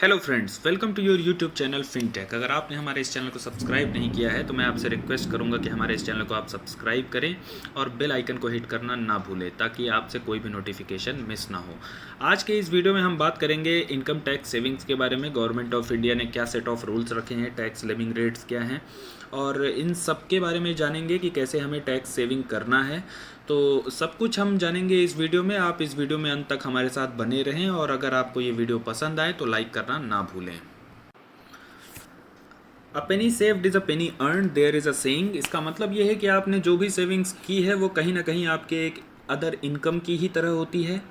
Hello friends, welcome to your YouTube channel Fintech. अगर आपने हमारे इस चैनल को सब्सक्राइब नहीं किया है तो मैं आपसे रिक्वेस्ट करूंगा कि हमारे इस चैनल को आप सब्सक्राइब करें और बेल आइकन को हिट करना ना भूलें ताकि आपसे कोई भी नोटिफिकेशन मिस ना हो। आज के इस वीडियो में हम बात करेंगे इनकम टैक्स सेविंग्स के बारे में। गवर्नमेंट ऑफ इंडिया ने क्या सेट ऑफ रूल्स रखे हैं, टैक्स लेविंग रेट्स क्या हैं और इन सब के बारे में जानेंगे कि कैसे हमें टैक्स सेविंग करना है। तो सब कुछ हम जानेंगे इस वीडियो में। आप इस वीडियो में अंत तक हमारे साथ बने रहें और अगर आपको ये वीडियो पसंद आए तो लाइक करना ना भूलें। A penny saved is a penny earn, there is a saying. इसका मतलब ये है कि आपने जो भी सेविंग्स की है वो कहीं ना कहीं आपके एक अदर इनकम की ही तरह होती है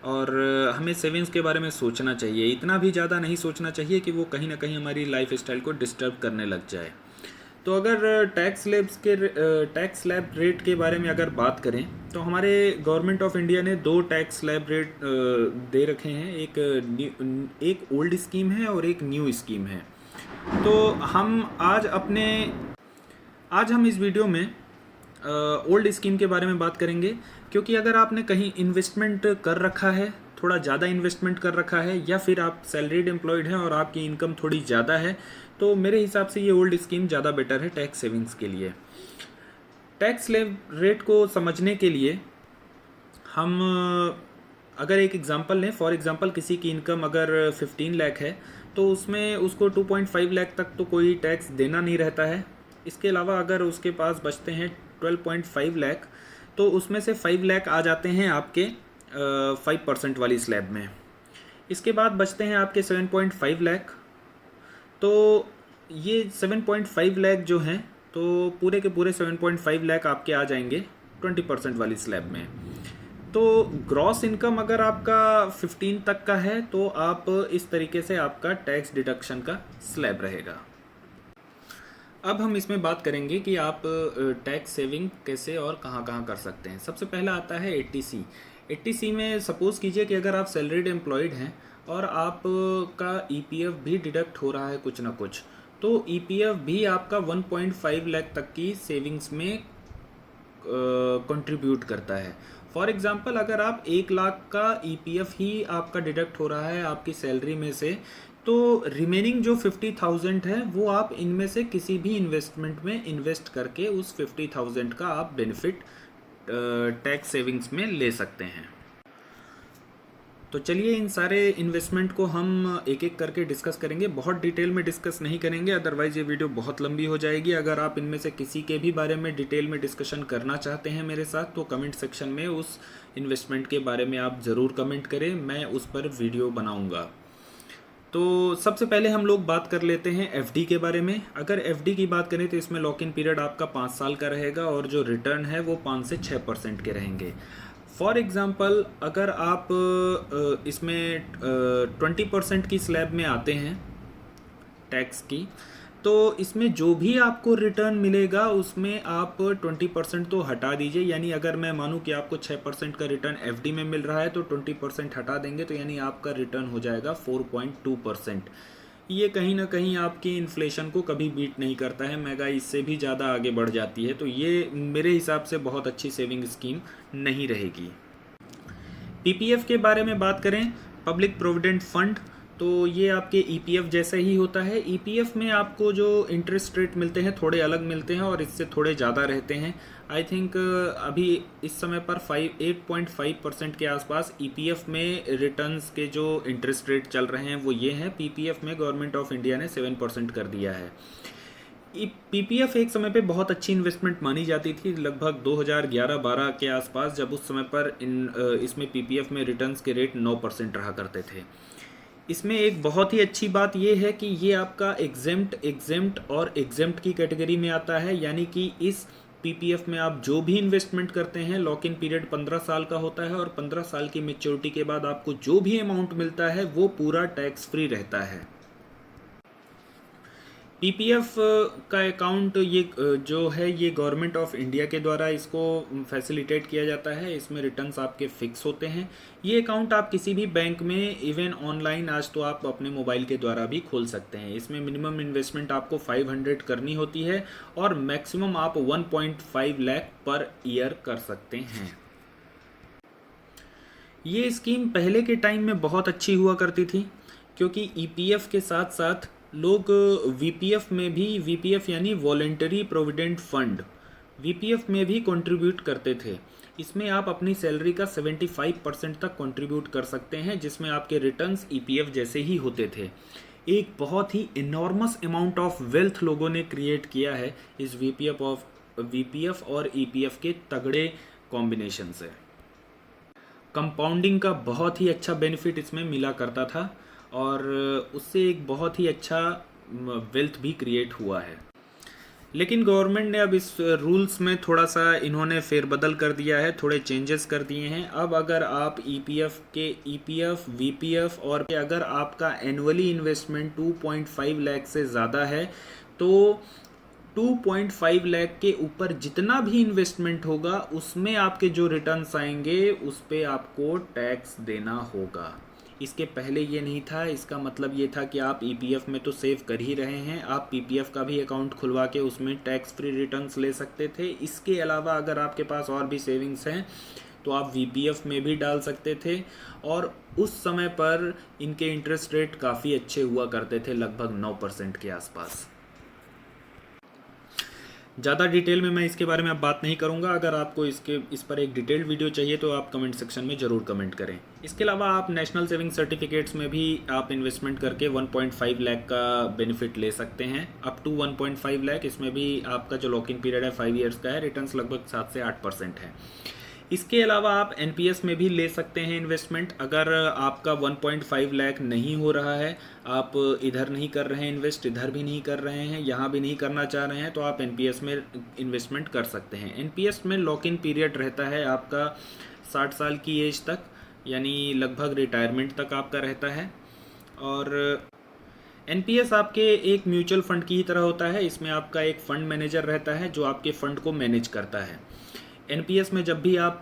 और हमें सेविंग्स के बारे में सोचना चाहिए। इतना भी ज़्यादा नहीं सोचना चाहिए कि वो कहीं ना कहीं हमारी लाइफ स्टाइल को डिस्टर्ब करने लग जाए। तो अगर टैक्स स्लैब रेट के बारे में अगर बात करें तो हमारे गवर्नमेंट ऑफ इंडिया ने दो टैक्स स्लैब रेट दे रखे हैं। एक ओल्ड स्कीम है और एक न्यू स्कीम है। तो आज हम इस वीडियो में ओल्ड स्कीम के बारे में बात करेंगे, क्योंकि अगर आपने कहीं इन्वेस्टमेंट कर रखा है, थोड़ा ज़्यादा इन्वेस्टमेंट कर रखा है, या फिर आप सैलरीड एम्प्लॉयड हैं और आपकी इनकम थोड़ी ज़्यादा है, तो मेरे हिसाब से ये ओल्ड स्कीम ज़्यादा बेटर है टैक्स सेविंग्स के लिए। टैक्स स्लैब रेट को समझने के लिए हम अगर एक एग्जांपल लें, फॉर एग्जांपल किसी की इनकम अगर 15 लाख है तो उसमें उसको 2.5 लाख तक तो कोई टैक्स देना नहीं रहता है। इसके अलावा अगर उसके पास बचते हैं 12.5 लाख तो उसमें से 5 लाख आ जाते हैं आपके 5% वाली स्लैब में। इसके बाद बचते हैं आपके 7.5 लाख। तो ये 7.5 लाख जो हैं तो पूरे के पूरे 7.5 लाख आपके आ जाएंगे 20% वाली स्लैब में। तो ग्रॉस इनकम अगर आपका 15 तक का है तो आप इस तरीके से आपका टैक्स डिडक्शन का स्लैब रहेगा। अब हम इसमें बात करेंगे कि आप टैक्स सेविंग कैसे और कहाँ कहाँ कर सकते हैं। सबसे पहला आता है 80C। 80C में सपोज़ कीजिए कि अगर आप सैलरीड एम्प्लॉयड हैं और आप का ईपीएफ भी डिडक्ट हो रहा है कुछ ना कुछ, तो ईपीएफ भी आपका 1.5 लाख तक की सेविंग्स में कंट्रीब्यूट करता है। फॉर एग्जांपल अगर आप 1 लाख का ईपीएफ ही आपका डिडक्ट हो रहा है आपकी सैलरी में से, तो रिमेनिंग जो 50,000 है वो आप इनमें से किसी भी इन्वेस्टमेंट में इन्वेस्ट करके उस 50,000 का आप बेनिफिट टैक्स सेविंग्स में ले सकते हैं। तो चलिए इन सारे इन्वेस्टमेंट को हम एक एक करके डिस्कस करेंगे। बहुत डिटेल में डिस्कस नहीं करेंगे, अदरवाइज़ ये वीडियो बहुत लंबी हो जाएगी। अगर आप इनमें से किसी के भी बारे में डिटेल में डिस्कशन करना चाहते हैं मेरे साथ तो कमेंट सेक्शन में उस इन्वेस्टमेंट के बारे में आप ज़रूर कमेंट करें, मैं उस पर वीडियो बनाऊँगा। तो सबसे पहले हम लोग बात कर लेते हैं एफडी के बारे में। अगर एफडी की बात करें तो इसमें लॉक इन पीरियड आपका 5 साल का रहेगा और जो रिटर्न है वो 5 से 6% के रहेंगे। फॉर एग्ज़ाम्पल अगर आप इसमें 20% की स्लैब में आते हैं टैक्स की, तो इसमें जो भी आपको रिटर्न मिलेगा उसमें आप 20% तो हटा दीजिए। यानी अगर मैं मानूं कि आपको 6% का रिटर्न एफडी में मिल रहा है तो 20% हटा देंगे तो यानी आपका रिटर्न हो जाएगा 4.2%। ये कहीं ना कहीं आपकी इन्फ्लेशन को कभी बीट नहीं करता है, महंगाई इससे भी ज़्यादा आगे बढ़ जाती है। तो ये मेरे हिसाब से बहुत अच्छी सेविंग स्कीम नहीं रहेगी। पीपीएफ के बारे में बात करें, पब्लिक प्रोविडेंट फंड, तो ये आपके ईपीएफ जैसा ही होता है। ईपीएफ में आपको जो इंटरेस्ट रेट मिलते हैं थोड़े अलग मिलते हैं और इससे थोड़े ज़्यादा रहते हैं। आई थिंक अभी इस समय पर 8.5% के आसपास ईपीएफ में रिटर्न्स के जो इंटरेस्ट रेट चल रहे हैं वो ये हैं। पीपीएफ में गवर्नमेंट ऑफ इंडिया ने 7% कर दिया है। पीपीएफ एक समय पे बहुत अच्छी इन्वेस्टमेंट मानी जाती थी, लगभग 2011-12 के आसपास, जब उस समय पर इसमें पीपीएफ में रिटर्न्स के रेट 9% रहा करते थे। इसमें एक बहुत ही अच्छी बात यह है कि ये आपका एग्जेम्प्ट और एग्जेम्प्ट की कैटेगरी में आता है। यानी कि इस पीपीएफ में आप जो भी इन्वेस्टमेंट करते हैं, लॉक इन पीरियड 15 साल का होता है और 15 साल की मैच्योरिटी के बाद आपको जो भी अमाउंट मिलता है वो पूरा टैक्स फ्री रहता है। पीपीएफ का अकाउंट ये जो है ये गवर्नमेंट ऑफ इंडिया के द्वारा इसको फैसिलिटेट किया जाता है। इसमें रिटर्न्स आपके फिक्स होते हैं। ये अकाउंट आप किसी भी बैंक में, इवन ऑनलाइन आज तो आप अपने मोबाइल के द्वारा भी खोल सकते हैं। इसमें मिनिमम इन्वेस्टमेंट आपको 500 करनी होती है और मैक्सिमम आप 1.5 लाख पर ईयर कर सकते हैं। ये स्कीम पहले के टाइम में बहुत अच्छी हुआ करती थी। क्योंकि ईपीएफ के साथ साथ लोग वीपीएफ में भी, वीपीएफ यानी वॉलेंटरी प्रोविडेंट फंड, वीपीएफ में भी कंट्रीब्यूट करते थे। इसमें आप अपनी सैलरी का 75% तक कंट्रीब्यूट कर सकते हैं, जिसमें आपके रिटर्न्स ईपीएफ जैसे ही होते थे। एक बहुत ही इनॉर्मस अमाउंट ऑफ वेल्थ लोगों ने क्रिएट किया है इस वीपीएफ और ईपीएफ के तगड़े कॉम्बिनेशन से। कंपाउंडिंग का बहुत ही अच्छा बेनिफिट इसमें मिला करता था और उससे एक बहुत ही अच्छा वेल्थ भी क्रिएट हुआ है। लेकिन गवर्नमेंट ने अब इस रूल्स में थोड़ा सा इन्होंने फेरबदल कर दिया है, थोड़े चेंजेस कर दिए हैं। अब अगर आप ईपीएफ, वीपीएफ और अगर आपका एनुअली इन्वेस्टमेंट 2.5 लाख से ज़्यादा है तो 2.5 लाख के ऊपर जितना भी इन्वेस्टमेंट होगा उसमें आपके जो रिटर्न्स आएंगे उस पर आपको टैक्स देना होगा। इसके पहले ये नहीं था। इसका मतलब ये था कि आप ईपीएफ में तो सेव कर ही रहे हैं, आप पीपीएफ का भी अकाउंट खुलवा के उसमें टैक्स फ्री रिटर्न्स ले सकते थे। इसके अलावा अगर आपके पास और भी सेविंग्स हैं तो आप वीपीएफ में भी डाल सकते थे और उस समय पर इनके इंटरेस्ट रेट काफ़ी अच्छे हुआ करते थे, लगभग 9% के आसपास। ज़्यादा डिटेल में मैं इसके बारे में अब बात नहीं करूंगा। अगर आपको इस पर एक डिटेल्ड वीडियो चाहिए तो आप कमेंट सेक्शन में ज़रूर कमेंट करें। इसके अलावा आप नेशनल सेविंग सर्टिफिकेट्स में भी आप इन्वेस्टमेंट करके 1.5 लाख का बेनिफिट ले सकते हैं, अप टू 1.5 लाख। इसमें भी आपका जो लॉक इन पीरियड है 5 ईयर्स का है, रिटर्न्स लगभग 7 से 8% है। इसके अलावा आप एनपीएस में भी ले सकते हैं इन्वेस्टमेंट। अगर आपका 1.5 लाख नहीं हो रहा है, आप इधर नहीं कर रहे हैं इन्वेस्ट, इधर भी नहीं कर रहे हैं, यहाँ भी नहीं करना चाह रहे हैं, तो आप एनपीएस में इन्वेस्टमेंट कर सकते हैं। एनपीएस में लॉक इन पीरियड रहता है आपका 60 साल की एज तक, यानी लगभग रिटायरमेंट तक आपका रहता है। और एनपीएस आपके एक म्यूचुअल फंड की ही तरह होता है। इसमें आपका एक फंड मैनेजर रहता है जो आपके फंड को मैनेज करता है। एनपीएस में जब भी आप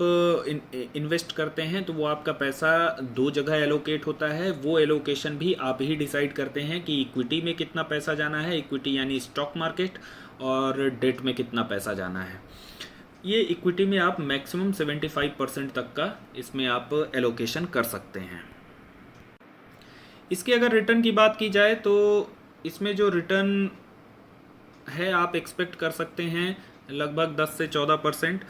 इन्वेस्ट करते हैं तो वो आपका पैसा 2 जगह एलोकेट होता है। वो एलोकेशन भी आप ही डिसाइड करते हैं कि इक्विटी में कितना पैसा जाना है, इक्विटी यानी स्टॉक मार्केट, और डेट में कितना पैसा जाना है। ये इक्विटी में आप मैक्सिमम 75% तक का इसमें आप एलोकेशन कर सकते हैं। इसके अगर रिटर्न की बात की जाए तो इसमें जो रिटर्न है आप एक्सपेक्ट कर सकते हैं लगभग 10 से 14%।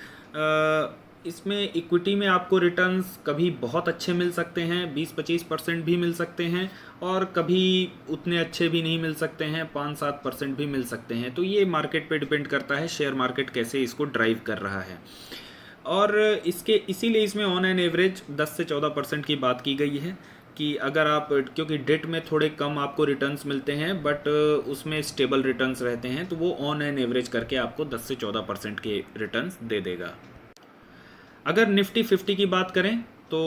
इसमें इक्विटी में आपको रिटर्न्स कभी बहुत अच्छे मिल सकते हैं, 20-25% भी मिल सकते हैं, और कभी उतने अच्छे भी नहीं मिल सकते हैं, 5-7% भी मिल सकते हैं। तो ये मार्केट पे डिपेंड करता है, शेयर मार्केट कैसे इसको ड्राइव कर रहा है। और इसीलिए इसमें ऑन एन एवरेज 10 से 14% की बात की गई है कि अगर आप, क्योंकि डेट में थोड़े कम आपको रिटर्न्स मिलते हैं बट उसमें स्टेबल रिटर्न्स रहते हैं, तो वो ऑन एन एवरेज करके आपको 10 से 14% के रिटर्न्स दे देगा। अगर निफ्टी 50 की बात करें तो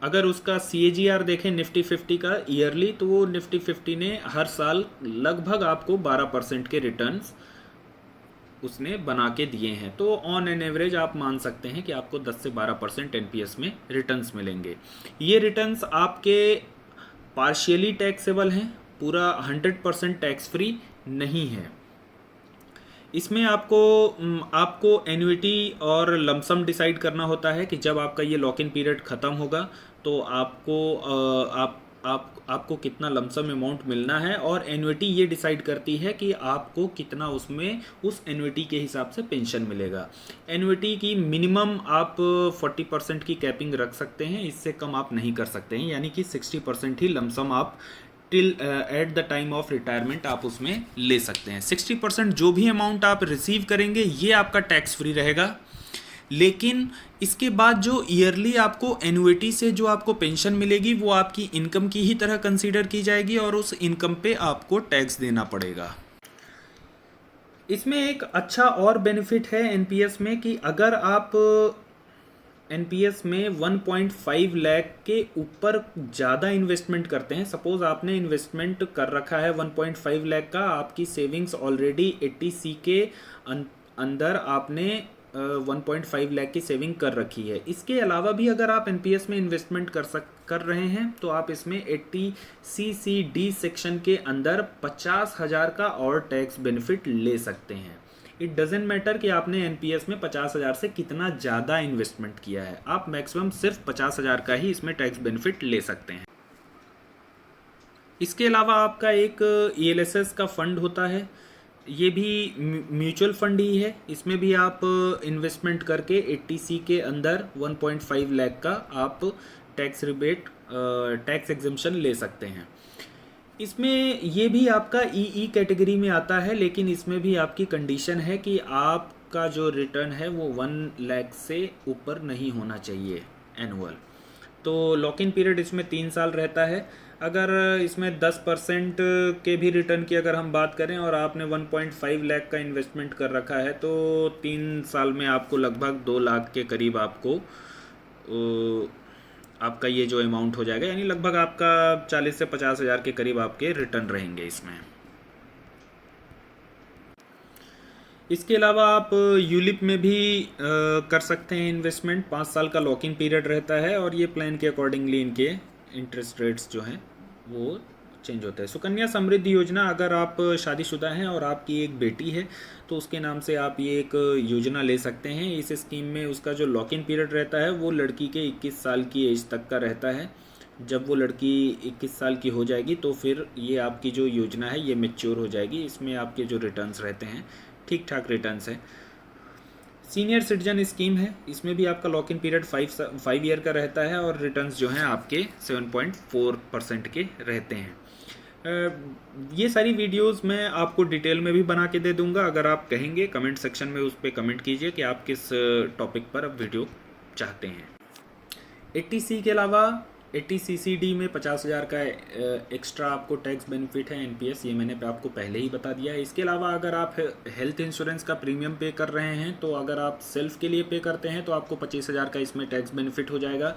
अगर उसका CAGR देखें निफ्टी 50 का ईयरली, तो वो निफ्टी 50 ने हर साल लगभग आपको 12% के रिटर्न्स उसने बना के दिए हैं। तो ऑन एन एवरेज आप मान सकते हैं कि आपको 10 से 12% एनपीएस में रिटर्न्स मिलेंगे। ये रिटर्न्स आपके पार्शियली टैक्सेबल हैं, पूरा 100% टैक्स फ्री नहीं है। इसमें आपको एन्युइटी और लमसम डिसाइड करना होता है कि जब आपका ये लॉक इन पीरियड ख़त्म होगा तो आपको कितना लमसम अमाउंट मिलना है, और एन्युइटी ये डिसाइड करती है कि आपको कितना उसमें उस एन्युइटी के हिसाब से पेंशन मिलेगा। एन्युइटी की मिनिमम आप 40% की कैपिंग रख सकते हैं, इससे कम आप नहीं कर सकते हैं, यानी कि 60% ही लमसम आप till at the time of retirement आप उसमें ले सकते हैं। 60% जो भी अमाउंट आप रिसीव करेंगे ये आपका टैक्स फ्री रहेगा, लेकिन इसके बाद जो ईयरली आपको एन्युइटी से जो आपको पेंशन मिलेगी वो आपकी इनकम की ही तरह कंसीडर की जाएगी और उस इनकम पे आपको टैक्स देना पड़ेगा। इसमें एक अच्छा और बेनिफिट है एनपीएस में कि अगर आप एनपीएस में 1.5 लाख के ऊपर ज़्यादा इन्वेस्टमेंट करते हैं, सपोज आपने इन्वेस्टमेंट कर रखा है 1.5 लाख का, आपकी सेविंग्स ऑलरेडी 80C के अंदर आपने 1.5 लाख की सेविंग कर रखी है। इसके अलावा भी अगर आप एनपीएस में इन्वेस्टमेंट कर रहे हैं तो आप इसमें 80CCD सेक्शन के अंदर 50,000 का और टैक्स बेनिफिट ले सकते हैं। इट डजेंट मैटर कि आपने एनपीएस में 50,000 से कितना ज़्यादा इन्वेस्टमेंट किया है, आप मैक्सिमम सिर्फ 50,000 का ही इसमें टैक्स बेनिफिट ले सकते हैं। इसके अलावा आपका एक ELSS का फंड होता है, ये भी म्यूचुअल फंड ही है। इसमें भी आप इन्वेस्टमेंट करके 80C के अंदर 1.5 लाख का आप टैक्स रिबेट, टैक्स एग्जेम्पशन ले सकते हैं। इसमें ये भी आपका ई कैटेगरी में आता है, लेकिन इसमें भी आपकी कंडीशन है कि आपका जो रिटर्न है वो 1 लाख से ऊपर नहीं होना चाहिए एनुअल। तो लॉक इन पीरियड इसमें 3 साल रहता है। अगर इसमें 10% के भी रिटर्न की अगर हम बात करें और आपने 1.5 लाख का इन्वेस्टमेंट कर रखा है, तो 3 साल में आपको लगभग 2 लाख के करीब आपको आपका ये जो अमाउंट हो जाएगा, यानी लगभग आपका 40 से 50 हज़ार के करीब आपके रिटर्न रहेंगे इसमें। इसके अलावा आप यूलिप में भी कर सकते हैं इन्वेस्टमेंट। 5 साल का लॉक इन पीरियड रहता है और ये प्लान के अकॉर्डिंगली इनके इंटरेस्ट रेट्स जो हैं वो चेंज होता है। सुकन्या समृद्धि योजना, अगर आप शादीशुदा हैं और आपकी एक बेटी है तो उसके नाम से आप ये एक योजना ले सकते हैं। इस स्कीम में उसका जो लॉक इन पीरियड रहता है वो लड़की के 21 साल की एज तक का रहता है। जब वो लड़की 21 साल की हो जाएगी तो फिर ये आपकी जो योजना है ये मैच्योर हो जाएगी। इसमें आपके जो रिटर्न्स रहते हैं ठीक ठाक रिटर्न्स है। सीनियर सिटीजन स्कीम है, इसमें भी आपका लॉक इन पीरियड 5 ईयर का रहता है और रिटर्न्स जो हैं आपके 7.4% के रहते हैं। ये सारी वीडियोस मैं आपको डिटेल में भी बना के दे दूंगा। अगर आप कहेंगे कमेंट सेक्शन में उस पर कमेंट कीजिए कि आप किस टॉपिक पर अब वीडियो चाहते हैं। 80C के अलावा 80CCD में 50,000 का एक्स्ट्रा आपको टैक्स बेनिफिट है। NPS ये मैंने आपको पहले ही बता दिया है। इसके अलावा अगर आप हेल्थ इंश्योरेंस का प्रीमियम पे कर रहे हैं, तो अगर आप सेल्फ के लिए पे करते हैं तो आपको 25,000 का इसमें टैक्स बेनिफिट हो जाएगा।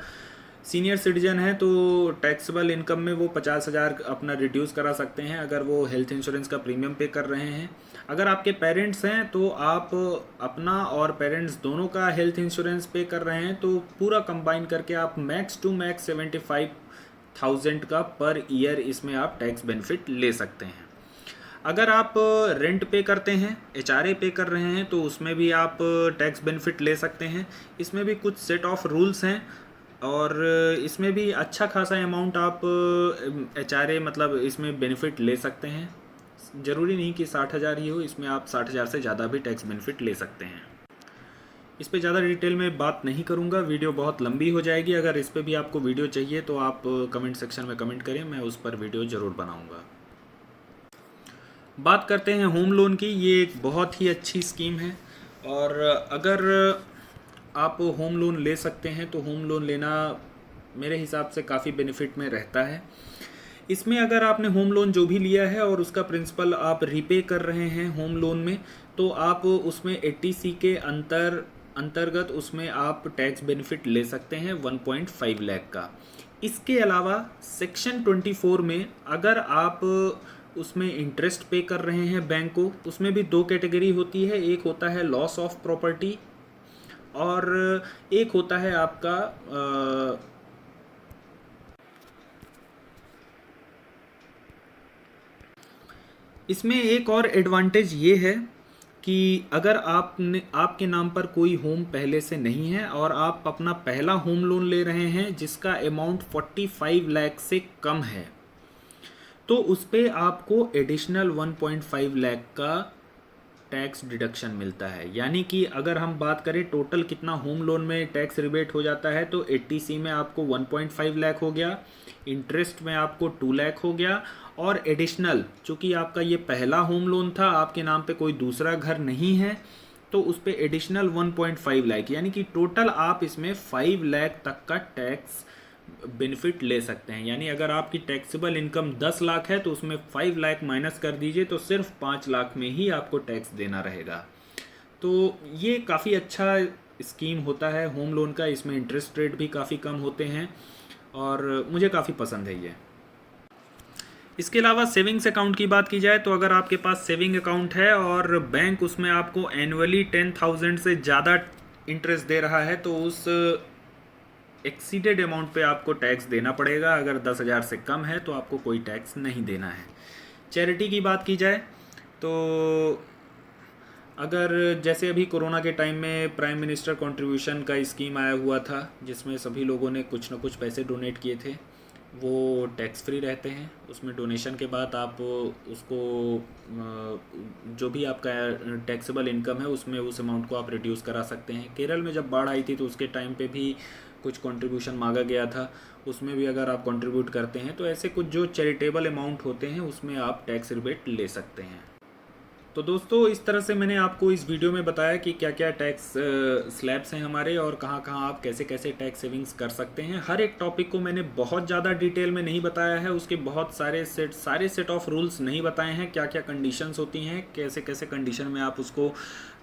सीनियर सिटीजन है तो टैक्सेबल इनकम में वो 50,000 अपना रिड्यूस करा सकते हैं अगर वो हेल्थ इंश्योरेंस का प्रीमियम पे कर रहे हैं। अगर आपके पेरेंट्स हैं तो आप अपना और पेरेंट्स दोनों का हेल्थ इंश्योरेंस पे कर रहे हैं, तो पूरा कंबाइन करके आप मैक्स टू मैक्स 75,000 का पर ईयर इसमें आप टैक्स बेनिफिट ले सकते हैं। अगर आप रेंट पे करते हैं, HRA पे कर रहे हैं, तो उसमें भी आप टैक्स बेनिफिट ले सकते हैं। इसमें भी कुछ सेट ऑफ रूल्स हैं और इसमें भी अच्छा खासा अमाउंट आप HRA मतलब इसमें बेनिफिट ले सकते हैं। ज़रूरी नहीं कि 60,000 ही हो, इसमें आप 60,000 से ज़्यादा भी टैक्स बेनिफिट ले सकते हैं। इस पे ज़्यादा डिटेल में बात नहीं करूँगा, वीडियो बहुत लंबी हो जाएगी। अगर इस पे भी आपको वीडियो चाहिए तो आप कमेंट सेक्शन में कमेंट करें, मैं उस पर वीडियो ज़रूर बनाऊँगा। बात करते हैं होम लोन की। ये एक बहुत ही अच्छी स्कीम है और अगर आप होम लोन ले सकते हैं तो होम लोन लेना मेरे हिसाब से काफ़ी बेनिफिट में रहता है। इसमें अगर आपने होम लोन जो भी लिया है और उसका प्रिंसिपल आप रीपे कर रहे हैं होम लोन में, तो आप उसमें 80C के अंतर्गत उसमें आप टैक्स बेनिफिट ले सकते हैं 1.5 लाख का। इसके अलावा सेक्शन 24 में अगर आप उसमें इंटरेस्ट पे कर रहे हैं बैंक को, उसमें भी 2 कैटेगरी होती है। एक होता है लॉस ऑफ प्रॉपर्टी और एक होता है आपका इसमें एक और एडवांटेज ये है कि अगर आपके नाम पर कोई होम पहले से नहीं है और आप अपना पहला होम लोन ले रहे हैं जिसका अमाउंट 45 लाख से कम है, तो उस पर आपको एडिशनल 1.5 लाख का टैक्स डिडक्शन मिलता है। यानी कि अगर हम बात करें टोटल कितना होम लोन में टैक्स रिबेट हो जाता है, तो 80C में आपको 1.5 लाख हो गया, इंटरेस्ट में आपको 2 लाख हो गया और एडिशनल चूँकि आपका ये पहला होम लोन था, आपके नाम पे कोई दूसरा घर नहीं है, तो उस पर एडिशनल 1.5 लाख, यानी कि टोटल आप इसमें 5 लाख तक का टैक्स बेनिफिट ले सकते हैं। यानी अगर आपकी टैक्सेबल इनकम 10 लाख है तो उसमें 5 लाख माइनस कर दीजिए तो सिर्फ 5 लाख में ही आपको टैक्स देना रहेगा। तो ये काफ़ी अच्छा स्कीम होता है होम लोन का। इसमें इंटरेस्ट रेट भी काफ़ी कम होते हैं और मुझे काफ़ी पसंद है ये। इसके अलावा सेविंग्स अकाउंट की बात की जाए तो अगर आपके पास सेविंग अकाउंट है और बैंक उसमें आपको एनुअली 10,000 से ज़्यादा इंटरेस्ट दे रहा है, तो उस एक्सीडेड अमाउंट पे आपको टैक्स देना पड़ेगा। अगर 10,000 से कम है तो आपको कोई टैक्स नहीं देना है। चैरिटी की बात की जाए तो अगर जैसे अभी कोरोना के टाइम में प्राइम मिनिस्टर कंट्रीब्यूशन का स्कीम आया हुआ था जिसमें सभी लोगों ने कुछ ना कुछ पैसे डोनेट किए थे, वो टैक्स फ्री रहते हैं। उसमें डोनेशन के बाद आप उसको जो भी आपका टैक्सेबल इनकम है उसमें उस अमाउंट को आप रिड्यूस करा सकते हैं। केरल में जब बाढ़ आई थी तो उसके टाइम पे भी कुछ कंट्रीब्यूशन मांगा गया था, उसमें भी अगर आप कंट्रीब्यूट करते हैं तो ऐसे कुछ जो चैरिटेबल अमाउंट होते हैं उसमें आप टैक्स रिबेट ले सकते हैं। तो दोस्तों इस तरह से मैंने आपको इस वीडियो में बताया कि क्या क्या टैक्स स्लैब्स हैं हमारे और कहाँ कहाँ आप कैसे कैसे टैक्स सेविंग्स कर सकते हैं। हर एक टॉपिक को मैंने बहुत ज़्यादा डिटेल में नहीं बताया है, उसके बहुत सारे सेट ऑफ रूल्स नहीं बताए हैं, क्या क्या कंडीशंस होती हैं, कैसे कैसे कंडीशन में आप उसको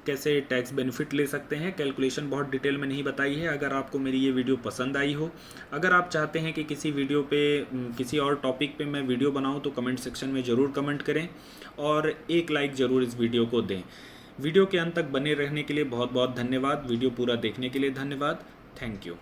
कैसे टैक्स बेनिफिट ले सकते हैं, कैलकुलेशन बहुत डिटेल में नहीं बताई है। अगर आपको मेरी ये वीडियो पसंद आई हो, अगर आप चाहते हैं कि किसी वीडियो पे किसी और टॉपिक पे मैं वीडियो बनाऊं तो कमेंट सेक्शन में ज़रूर कमेंट करें और एक लाइक ज़रूर इस वीडियो को दें। वीडियो के अंत तक बने रहने के लिए बहुत बहुत धन्यवाद। वीडियो पूरा देखने के लिए धन्यवाद। Thank you.